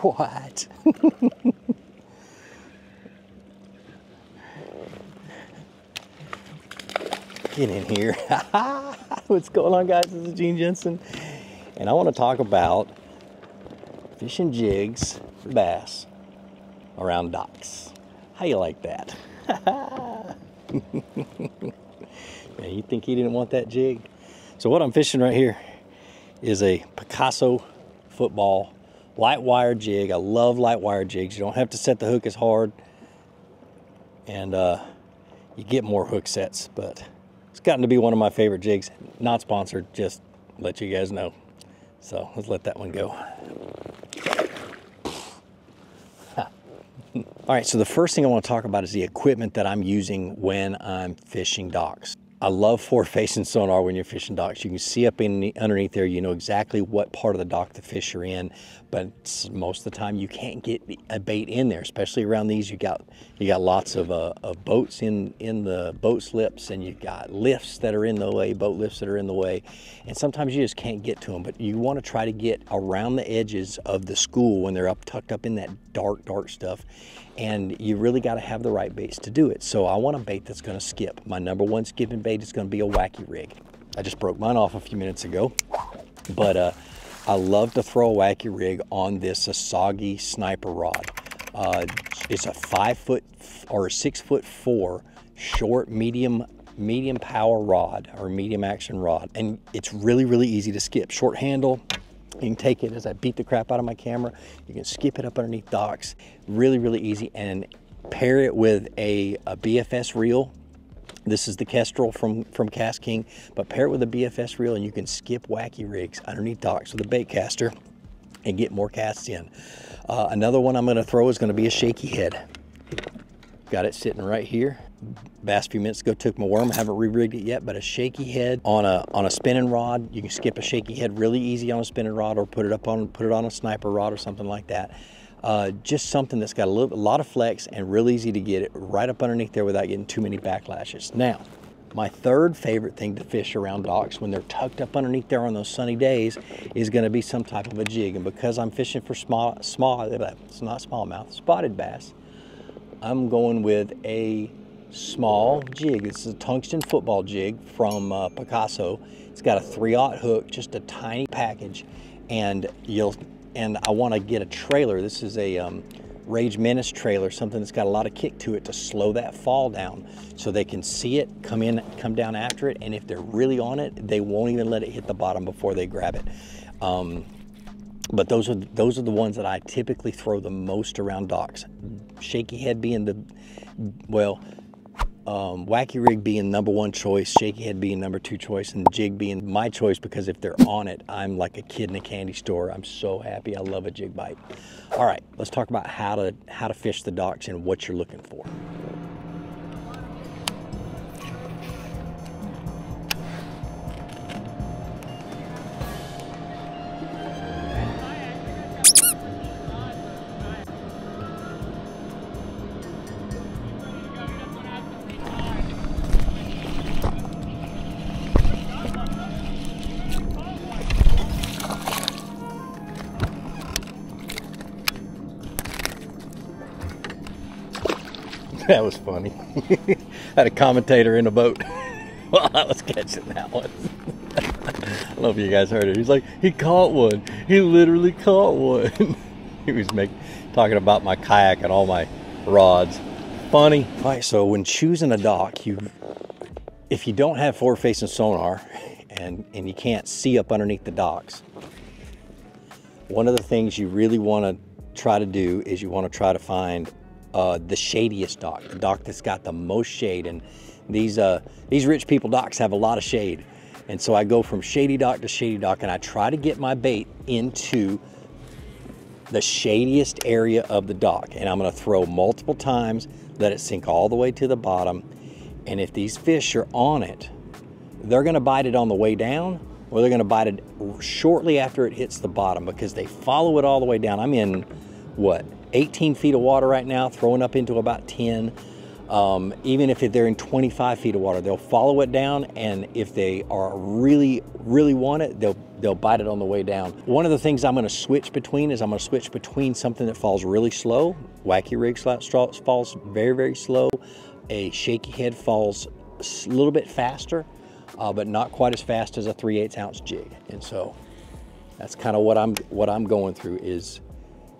What? Get in here. What's going on, guys? This is Gene Jensen, and I want to talk about fishing jigs for bass around docks. How you like that? Man, you think he didn't want that jig? So what I'm fishing right here is a Picasso football light wire jig. I love light wire jigs. You don't have to set the hook as hard, and you get more hook sets, but it's gotten to be one of my favorite jigs. Not sponsored, just let you guys know. So let's let that one go. All right, so the first thing I want to talk about is the equipment that I'm using when I'm fishing docks. I love forward-facing sonar when you're fishing docks. You can see up underneath there, you know exactly what part of the dock the fish are in, but most of the time you can't get a bait in there, especially around these. You got lots of boats in the boat slips, and you've got lifts that are in the way, boat lifts that are in the way, and sometimes you just can't get to them. But you want to try to get around the edges of the school when they're tucked up in that dark stuff, and you really got to have the right baits to do it. So I want a bait that's going to skip. My number one skipping bait is going to be a wacky rig. I just broke mine off a few minutes ago, but I love to throw a wacky rig on this soggy sniper rod. It's a 5-foot or 6'4" short medium power rod or medium action rod, and it's really easy to skip. Short handle. You can take it as I beat the crap out of my camera. You can skip it up underneath docks. Really easy, and pair it with a BFS reel. This is the Kestrel from Cast King, but pair it with a BFS reel and you can skip wacky rigs underneath docks with a bait caster and get more casts in. Another one I'm going to throw is going to be a shaky head. Got it sitting right here. Bass a few minutes ago took my worm. I haven't re-rigged it yet, but a shaky head on a spinning rod. You can skip a shaky head really easy on a spinning rod, or put it on a sniper rod or something like that. Just something that's got a lot of flex and real easy to get it right up underneath there without getting too many backlashes. Now, my third favorite thing to fish around docks when they're tucked up underneath there on those sunny days is going to be some type of a jig. And because I'm fishing for it's not smallmouth, spotted bass, I'm going with a small jig. This is a tungsten football jig from Picasso. It's got a 3/0 hook, just a tiny package, and I want to get a trailer. This is a Rage Menace trailer, something that's got a lot of kick to it to slow that fall down, so they can see it come down after it, and if they're really on it, they won't even let it hit the bottom before they grab it. But those are the ones that I typically throw the most around docks. Shaky head being wacky rig being number one choice, shaky head being number two choice, and jig being my choice, because if they're on it, I'm like a kid in a candy store. I'm so happy. I love a jig bite. All right, let's talk about how to fish the docks and what you're looking for. That was funny. Had a commentator in a boat while I was catching that one. I don't know if you guys heard it. He's like, he caught one. He literally caught one. He was talking about my kayak and all my rods. Funny. All right, so when choosing a dock, if you don't have forward-facing sonar and you can't see up underneath the docks, one of the things you really want to try to do is you want to try to find the shadiest dock, the dock that's got the most shade. And these rich people docks have a lot of shade, and so I go from shady dock to shady dock, and I try to get my bait into the shadiest area of the dock, and I'm going to throw multiple times, let it sink all the way to the bottom, and if these fish are on it, they're going to bite it on the way down, or they're going to bite it shortly after it hits the bottom, because they follow it all the way down. I'm in, what, 18 feet of water right now, throwing up into about 10. Even if they're in 25 feet of water, they'll follow it down, and if they are really want it, they'll bite it on the way down. One of the things I'm going to switch between is something that falls really slow. Wacky rig falls very slow. A shaky head falls a little bit faster, but not quite as fast as a 3/8 ounce jig. And so that's kind of what I'm going through, is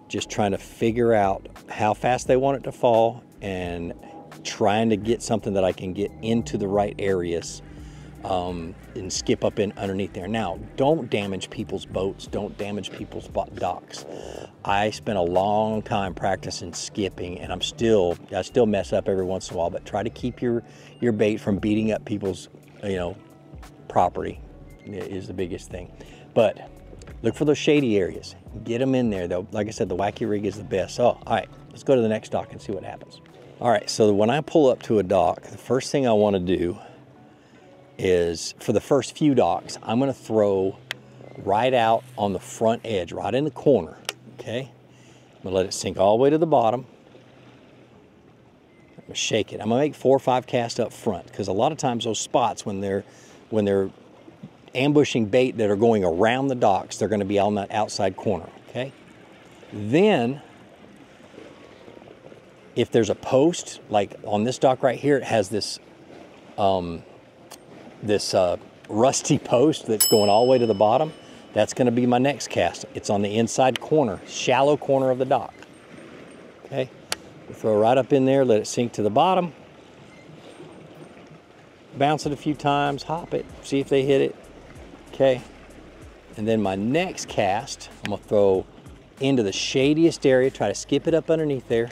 just trying to figure out how fast they want it to fall and trying to get something that I can get into the right areas and skip up in underneath there. Now, don't damage people's boats, don't damage people's docks. I spent a long time practicing skipping, and I still mess up every once in a while, but try to keep your bait from beating up people's property is the biggest thing. But look for those shady areas, get them in there though. Like I said, the wacky rig is the best. So, all right, let's go to the next dock and see what happens. All right, so when I pull up to a dock, the first thing I want to do is, for the first few docks, I'm going to throw right out on the front edge, right in the corner, okay? I'm going to let it sink all the way to the bottom. I'm going to shake it. I'm going to make 4 or 5 casts up front, because a lot of times those spots, when they're ambushing bait that are going around the docks, they're going to be on that outside corner, okay? Then, if there's a post, like on this dock right here, it has this rusty post that's going all the way to the bottom. That's going to be my next cast. It's on the inside corner, shallow corner of the dock. Okay, throw it right up in there, let it sink to the bottom. Bounce it a few times, hop it, see if they hit it. Okay, and then my next cast, I'm going to throw into the shadiest area, try to skip it up underneath there.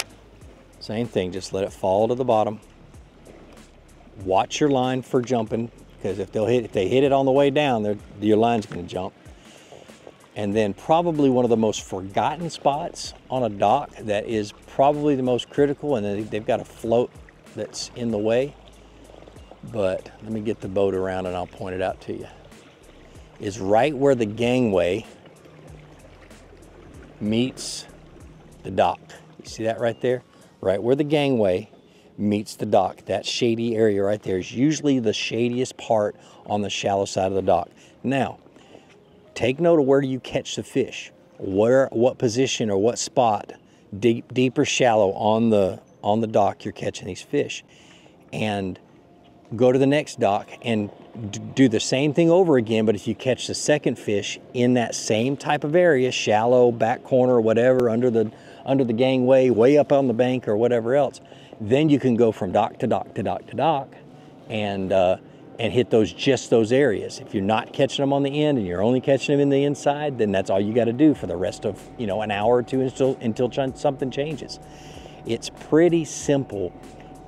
Same thing, just let it fall to the bottom. Watch your line for jumping, because if they hit it on the way down, your line's going to jump. And then probably one of the most forgotten spots on a dock that is probably the most critical, and then they've got a float that's in the way. But let me get the boat around and I'll point it out to you. Is right where the gangway meets the dock. You see that right there? Right where the gangway meets the dock, that shady area right there is usually the shadiest part on the shallow side of the dock. Now, take note of where you catch the fish, what position or what spot, deep or shallow on the dock you're catching these fish, and go to the next dock and do the same thing over again. But if you catch the second fish in that same type of area, shallow, back corner, whatever, under the gangway, way up on the bank or whatever else, then you can go from dock to dock to dock to dock and hit just those areas. If you're not catching them on the end and you're only catching them in the inside, then that's all you got to do for the rest of an hour or two until something changes. It's pretty simple.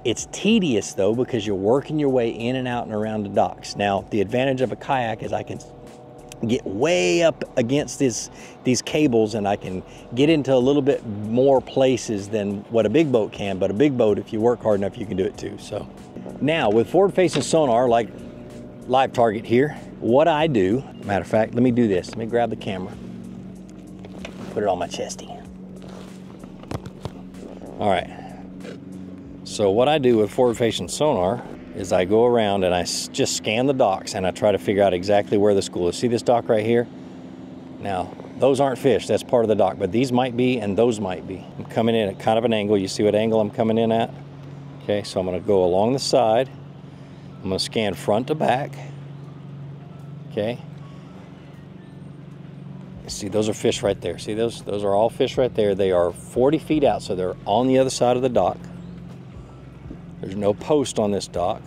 It's tedious though, because you're working your way in and out and around the docks. Now, the advantage of a kayak is I can get way up against these cables, and I can get into a little bit more places than what a big boat can. But a big boat, if you work hard enough, you can do it too. So now with forward-facing sonar, like Live Target here, what I do, matter of fact, let me do this. Let me grab the camera, put it on my chesty. All right. So what I do with forward-facing sonar is I go around and I just scan the docks, and I try to figure out exactly where the school is. See this dock right here? Now, those aren't fish, that's part of the dock, but these might be and those might be. I'm coming in at kind of an angle. You see what angle I'm coming in at? Okay, so I'm gonna go along the side. I'm gonna scan front to back. Okay. See, those are fish right there. See, those are all fish right there. They are 40 feet out, so they're on the other side of the dock. There's no post on this dock.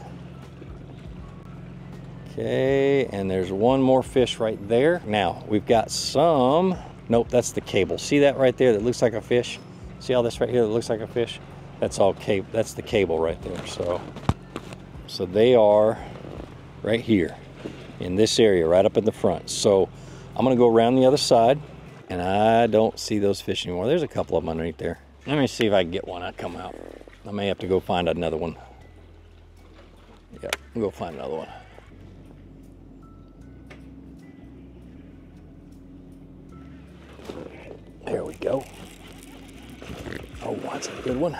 Okay, and there's one more fish right there. Now, we've got some, nope, that's the cable. See that right there that looks like a fish? See all this right here that looks like a fish? That's all cable, that's the cable right there. So they are right here in this area, right up in the front. So I'm gonna go around the other side, and I don't see those fish anymore. There's a couple of them underneath there. Let me see if I can get one. I come out. I may have to go find another one. Yeah, I'll go find another one. There we go. Oh, that's a good one.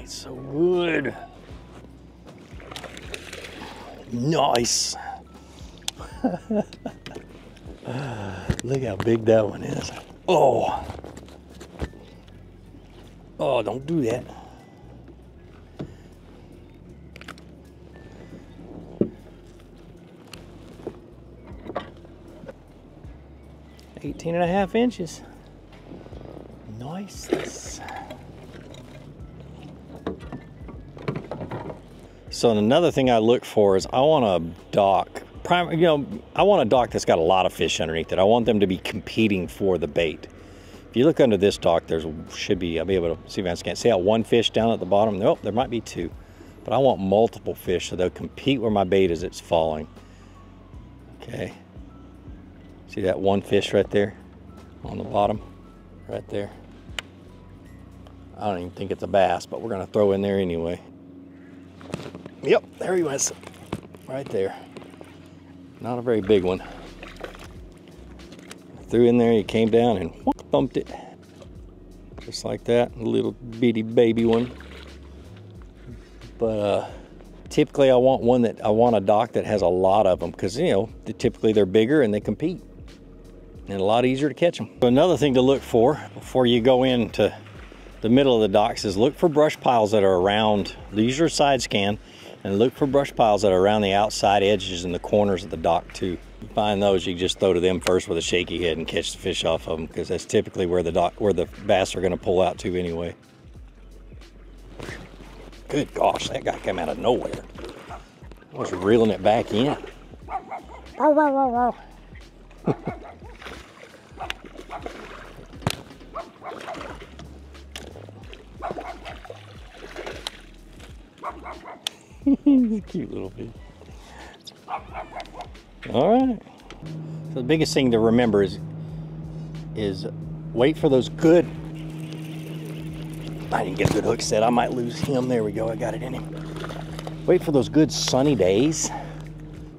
It's so good. Nice. Look how big that one is. Oh. Oh, don't do that. .5 inches. Nice. So another thing I look for is I want a dock. I want a dock that's got a lot of fish underneath it. I want them to be competing for the bait. If you look under this dock, there should be, I'll be able to see if I can see how one fish down at the bottom. Nope, there might be two. But I want multiple fish so they'll compete where my bait is it's falling. Okay. See that one fish right there on the bottom? Right there. I don't even think it's a bass, but we're gonna throw in there anyway. Yep, there he was. Right there. Not a very big one. Threw in there, he came down and bumped it. Just like that, a little bitty baby one. But typically I want a dock that has a lot of them because typically they're bigger and they compete. And a lot easier to catch them. Another thing to look for before you go into the middle of the docks is look for brush piles that are around, use your side scan, and look for brush piles that are around the outside edges and the corners of the dock too. You find those, you just throw to them first with a shaky head and catch the fish off of them because that's typically where the bass are gonna pull out to anyway. Good gosh, that guy came out of nowhere. I was reeling it back in. He's a cute little fish. All right. So the biggest thing to remember is wait for those good. I didn't get a good hook set. I might lose him. There we go. I got it in him. Wait for those good sunny days.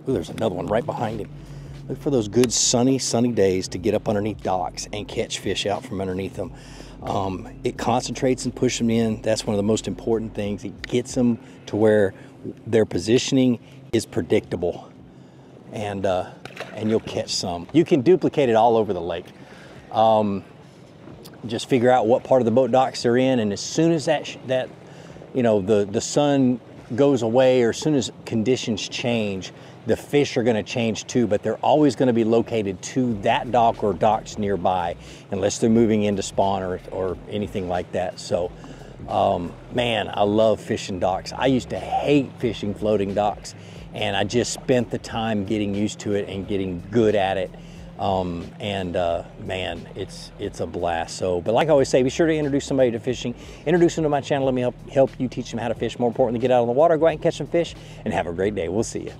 Ooh, there's another one right behind him. Look for those good sunny days to get up underneath docks and catch fish out from underneath them. It concentrates and pushes them in. That's one of the most important things. It gets them to where their positioning is predictable, and you'll catch some. You can duplicate it all over the lake. Just figure out what part of the boat docks they're in, and as soon as the sun goes away, or as soon as conditions change, the fish are going to change too, but they're always going to be located to that dock or docks nearby unless they're moving into spawn or anything like that. So man, I love fishing docks. I used to hate fishing floating docks, and I just spent the time getting used to it and getting good at it. Man, it's a blast. So, but like I always say, be sure to introduce somebody to fishing. Introduce them to my channel. Let me help you teach them how to fish. More importantly, get out on the water, go out and catch some fish, and have a great day. We'll see you.